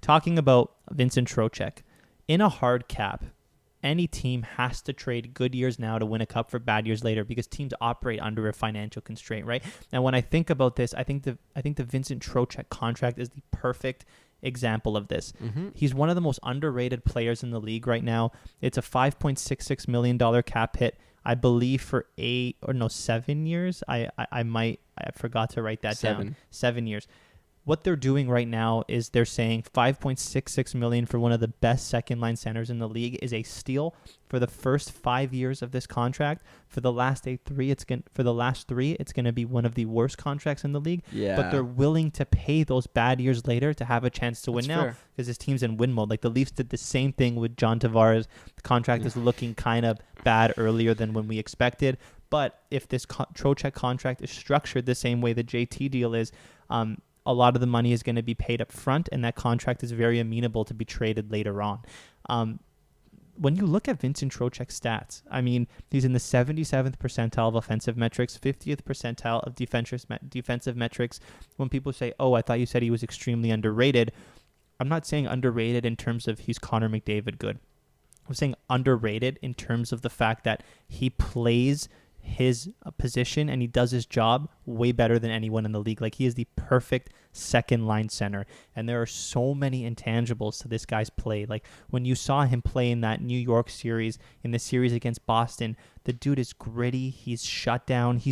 Talking about Vincent Trocheck, in a hard cap, any team has to trade good years now to win a cup for bad years later because teams operate under a financial constraint, right? And when I think about this, I think the Vincent Trocheck contract is the perfect example of this. Mm-hmm. He's one of the most underrated players in the league right now. It's a $5.66 million cap hit, I believe, for 7 years. I forgot to write that down. 7 years. What they're doing right now is they're saying $5.66 million for one of the best second line centers in the league is a steal for the first 5 years of this contract. For the last three, it's going to be one of the worst contracts in the league. Yeah. But they're willing to pay those bad years later to have a chance to win now because his team's in win mode. Like the Leafs did the same thing with John Tavares. The contract is looking kind of bad earlier than when we expected. But if this Trocheck contract is structured the same way the JT deal is, a lot of the money is going to be paid up front, and that contract is very amenable to be traded later on. When you look at Vincent Trocheck's stats, I mean, he's in the 77th percentile of offensive metrics, 50th percentile of defensive metrics. When people say, oh, I thought you said he was extremely underrated, I'm not saying underrated in terms of he's Connor McDavid good. I'm saying underrated in terms of the fact that he plays his position and he does his job way better than anyone in the league. Like, he is the perfect second line center, and there are so many intangibles to this guy's play. Like, when you saw him play in that New York series, in the series against Boston, the dude is gritty, he's shut down, he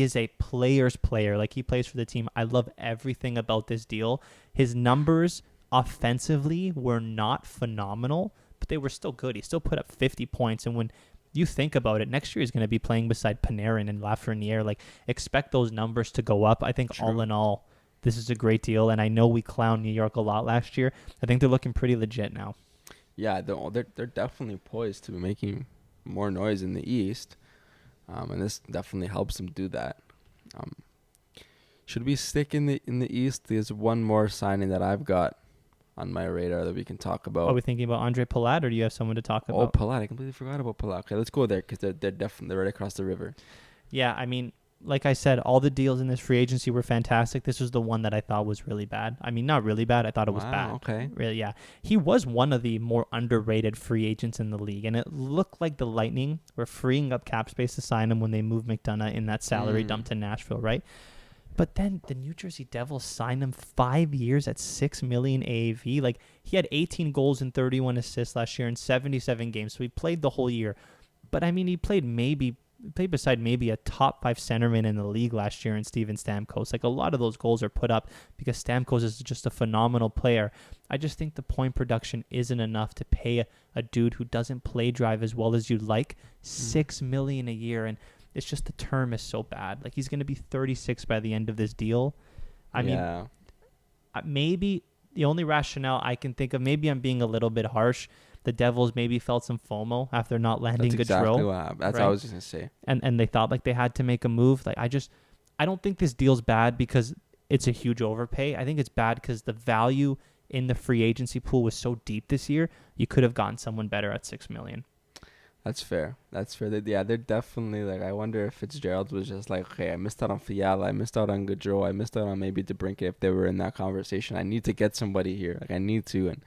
is a player's player. Like, he plays for the team. I love everything about this deal. His numbers offensively were not phenomenal, but they were still good. He still put up 50 points, and when you think about it, next year he's going to be playing beside Panarin and Lafreniere. Like, expect those numbers to go up. I think all in all, this is a great deal. And I know we clowned New York a lot last year. I think they're looking pretty legit now. Yeah, they're definitely poised to be making more noise in the East. And this definitely helps them do that. Should we stick in the East? There's one more signing that I've got on my radar that we can talk about. Are we thinking about Ondrej Palat, or do you have someone to talk about? Oh, Palat. I completely forgot about Palat. Okay, let's go there because they're definitely right across the river. Yeah, I mean, like I said, all the deals in this free agency were fantastic. This was the one that I thought was really bad. I mean, not really bad. I thought it was bad. Okay. Really, yeah. He was one of the more underrated free agents in the league, and it looked like the Lightning were freeing up cap space to sign him when they moved McDonough in that salary dump to Nashville, right? But then the New Jersey Devils signed him 5 years at $6 million AAV. Like, he had 18 goals and 31 assists last year in 77 games, so he played the whole year. But I mean, he played beside maybe a top 5 centerman in the league last year in Steven Stamkos. Like, a lot of those goals are put up because Stamkos is just a phenomenal player. I just think the point production isn't enough to pay a dude who doesn't play drive as well as you'd like $6 million a year. And it's just the term is so bad. Like, he's going to be 36 by the end of this deal. I mean, maybe the only rationale I can think of, maybe I'm being a little bit harsh, the Devils maybe felt some FOMO after not landing Gaudreau. Exactly what That's what I was just going to say. And they thought like they had to make a move. Like, I don't think this deal's bad because it's a huge overpay. I think it's bad because the value in the free agency pool was so deep this year. You could have gotten someone better at $6 million. That's fair. They're definitely like, I wonder if Fitzgerald was just like, okay, I missed out on Fiala, I missed out on Gaudreau, I missed out on maybe DeBrincat if they were in that conversation. I need to get somebody here. Like, I need to. And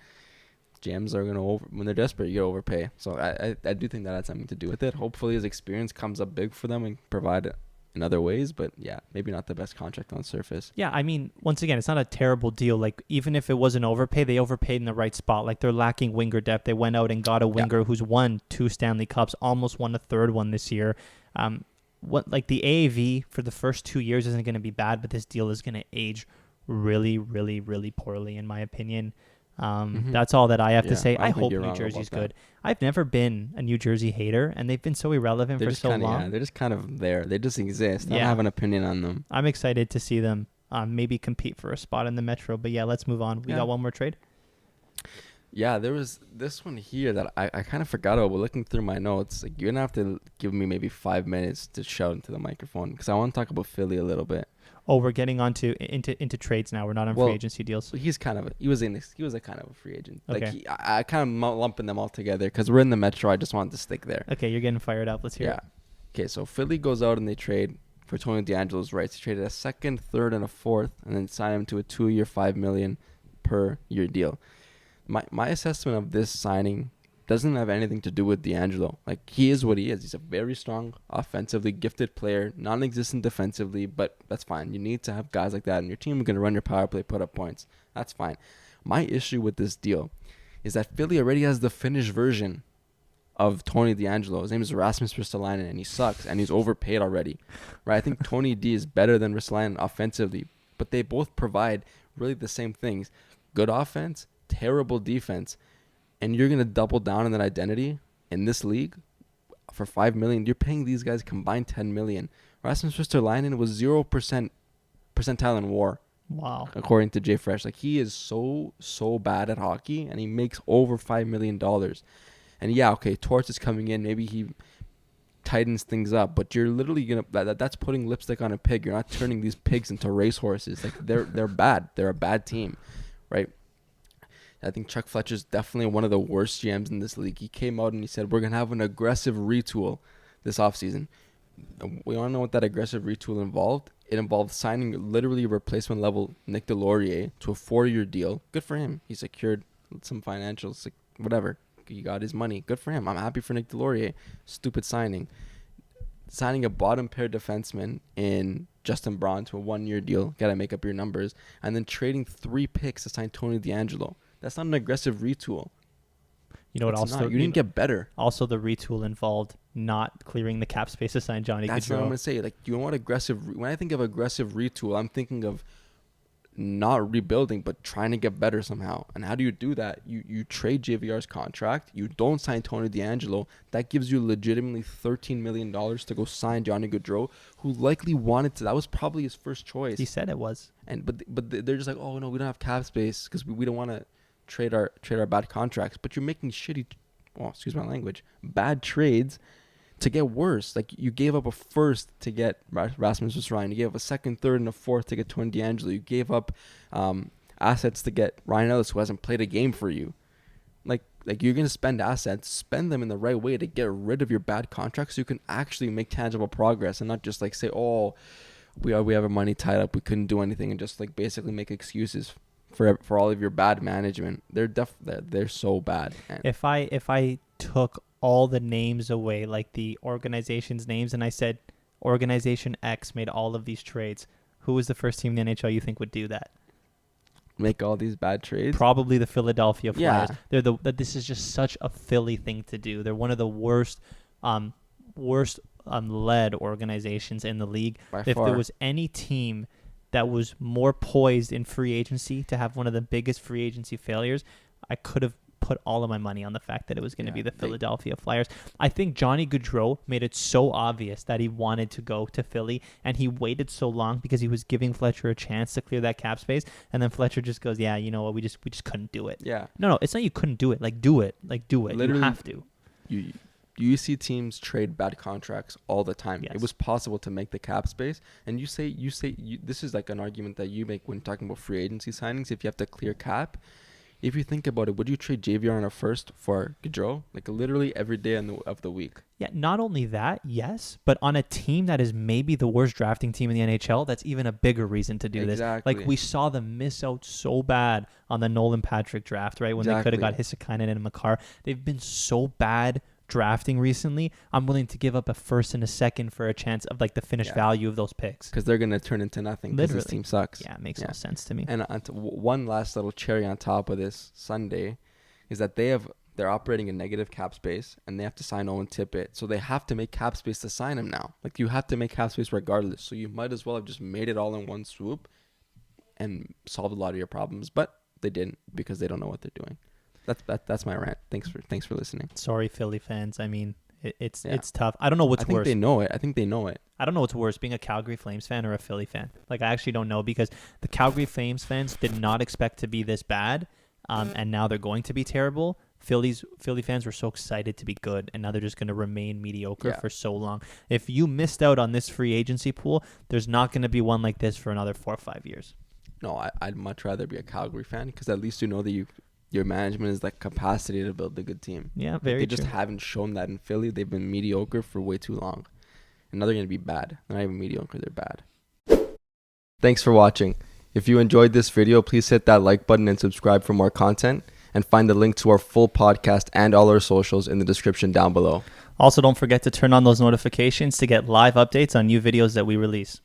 GMs are going to, when they're desperate, you overpay. So I do think that had something to do with it. Hopefully his experience comes up big for them and provide in other ways, but yeah, maybe not the best contract on surface. Yeah, I mean, once again, it's not a terrible deal. Like, even if it was an overpay, they overpaid in the right spot. Like, they're lacking winger depth. They went out and got a winger who's won 2 Stanley Cups, almost won a third one this year. The AAV for the first 2 years isn't going to be bad, but this deal is going to age really, really, really poorly, in my opinion. That's all that I have to say. I hope New Jersey's good. I've never been a New Jersey hater, and they've been so irrelevant for so long. Yeah, they're just kind of there. They just exist. I don't have an opinion on them. I'm excited to see them maybe compete for a spot in the Metro. But yeah, let's move on. We got one more trade? Yeah, there was this one here that I kind of forgot about. Looking through my notes, like you're gonna have to give me maybe 5 minutes to shout into the microphone because I want to talk about Philly a little bit. Oh, we're getting into trades now. We're not on free agency deals. He was a kind of a free agent. Okay. Like I kind of lumping them all together because we're in the Metro. I just wanted to stick there. Okay, you're getting fired up. Let's hear it. Okay, so Philly goes out and they trade for Tony DeAngelo's rights. He traded a second, third, and a fourth, and then signed him to a 2-year, $5 million per year deal. My assessment of this signing doesn't have anything to do with DeAngelo. Like, he is what he is. He's a very strong, offensively gifted player, non-existent defensively, but that's fine. You need to have guys like that in your team who can run your power play, put up points. That's fine. My issue with this deal is that Philly already has the finished version of Tony DeAngelo. His name is Rasmus Ristolainen, and he sucks, and he's overpaid already. Right? I think Tony D is better than Ristolainen offensively, but they both provide really the same things. Good offense, terrible defense, and you're going to double down on that identity in this league for $5 million. You're paying these guys combined $10 million. Rasmus Ristolainen was 0% percentile in WAR. Wow. According to Jay Fresh. Like, he is so bad at hockey, and he makes over $5 million. And yeah, okay, Torts is coming in. Maybe he tightens things up, but you're literally that's putting lipstick on a pig. You're not turning these pigs into racehorses. Like, they're bad. They're a bad team, right? I think Chuck Fletcher is definitely one of the worst GMs in this league. He came out and he said, we're going to have an aggressive retool this offseason. We all know what that aggressive retool involved. It involved signing literally replacement level Nick Delorier to a 4-year deal. Good for him. He secured some financials, whatever. He got his money. Good for him. I'm happy for Nick Delorier. Stupid signing. Signing a bottom pair defenseman in Justin Braun to a 1-year deal. Got to make up your numbers. And then trading 3 picks to sign Tony DeAngelo. That's not an aggressive retool. You know what? Also, you didn't get better. Also, the retool involved not clearing the cap space to sign Johnny Gaudreau. That's what I'm gonna say. Like, you know what? When I think of aggressive retool, I'm thinking of not rebuilding, but trying to get better somehow. And how do you do that? You trade JVR's contract. You don't sign Tony DeAngelo. That gives you legitimately $13 million to go sign Johnny Gaudreau, who likely wanted to. That was probably his first choice. He said it was. But they're just like, oh no, we don't have cap space because we don't want to trade our bad contracts. But you're making shitty, excuse my language, bad trades to get worse. Like, you gave up a first to get Rasmus Ryan. You gave up a second, third, and a fourth to get Tony DeAngelo. You gave up assets to get Ryan Ellis, who hasn't played a game for you. Like you're going to spend assets, spend them in the right way to get rid of your bad contracts so you can actually make tangible progress and not just like say, oh, we have our money tied up, we couldn't do anything, and just like basically make excuses for all of your bad management. They're so bad. And if I took all the names away, like the organization's names, and I said organization X made all of these trades, who was the first team in the NHL you think would do that? Make all these bad trades? Probably the Philadelphia Flyers. Yeah. This is just such a Philly thing to do. They're one of the worst led organizations in the league. By if far. There was any team that was more poised in free agency to have one of the biggest free agency failures, I could have put all of my money on the fact that it was going to be the Philadelphia Flyers. I think Johnny Gaudreau made it so obvious that he wanted to go to Philly, and he waited so long because he was giving Fletcher a chance to clear that cap space, and then Fletcher just goes, yeah, you know what, we just couldn't do it. Yeah. No, it's not you couldn't do it. Like, do it. Literally, you have to. You see teams trade bad contracts all the time. Yes. It was possible to make the cap space, and you say this is like an argument that you make when talking about free agency signings. If you have to clear cap, if you think about it, would you trade JVR on a first for Gaudreau? Like, literally every day of the week. Yeah, not only that, yes, but on a team that is maybe the worst drafting team in the NHL, that's even a bigger reason to do Exactly. this. Like, we saw them miss out so bad on the Nolan Patrick draft, right? When they could have got Hisakainen and Makar. They've been so bad drafting recently. I'm willing to give up a first and a second for a chance of like the finished value of those picks, because they're gonna turn into nothing because this team sucks. Yeah, it makes no sense to me. And one last little cherry on top of this Sunday is that they're operating in negative cap space, and they have to sign Owen Tippett, so they have to make cap space to sign him now. Like, you have to make cap space regardless, so you might as well have just made it all in one swoop and solved a lot of your problems, but they didn't because they don't know what they're doing. That's my rant. Thanks for listening. Sorry, Philly fans. I mean, it's tough. I don't know what's worse. I think they know it. I don't know what's worse, being a Calgary Flames fan or a Philly fan. Like, I actually don't know, because the Calgary Flames fans did not expect to be this bad. and now they're going to be terrible. Philly fans were so excited to be good, and now they're just going to remain mediocre for so long. If you missed out on this free agency pool, there's not going to be one like this for another 4 or 5 years. No, I'd much rather be a Calgary fan because at least you know that your management is like capacity to build a good team. Yeah, very true. They just haven't shown that in Philly. They've been mediocre for way too long. And now they're going to be bad. They're not even mediocre, they're bad. Thanks for watching. If you enjoyed this video, please hit that like button and subscribe for more content. And find the link to our full podcast and all our socials in the description down below. Also, don't forget to turn on those notifications to get live updates on new videos that we release.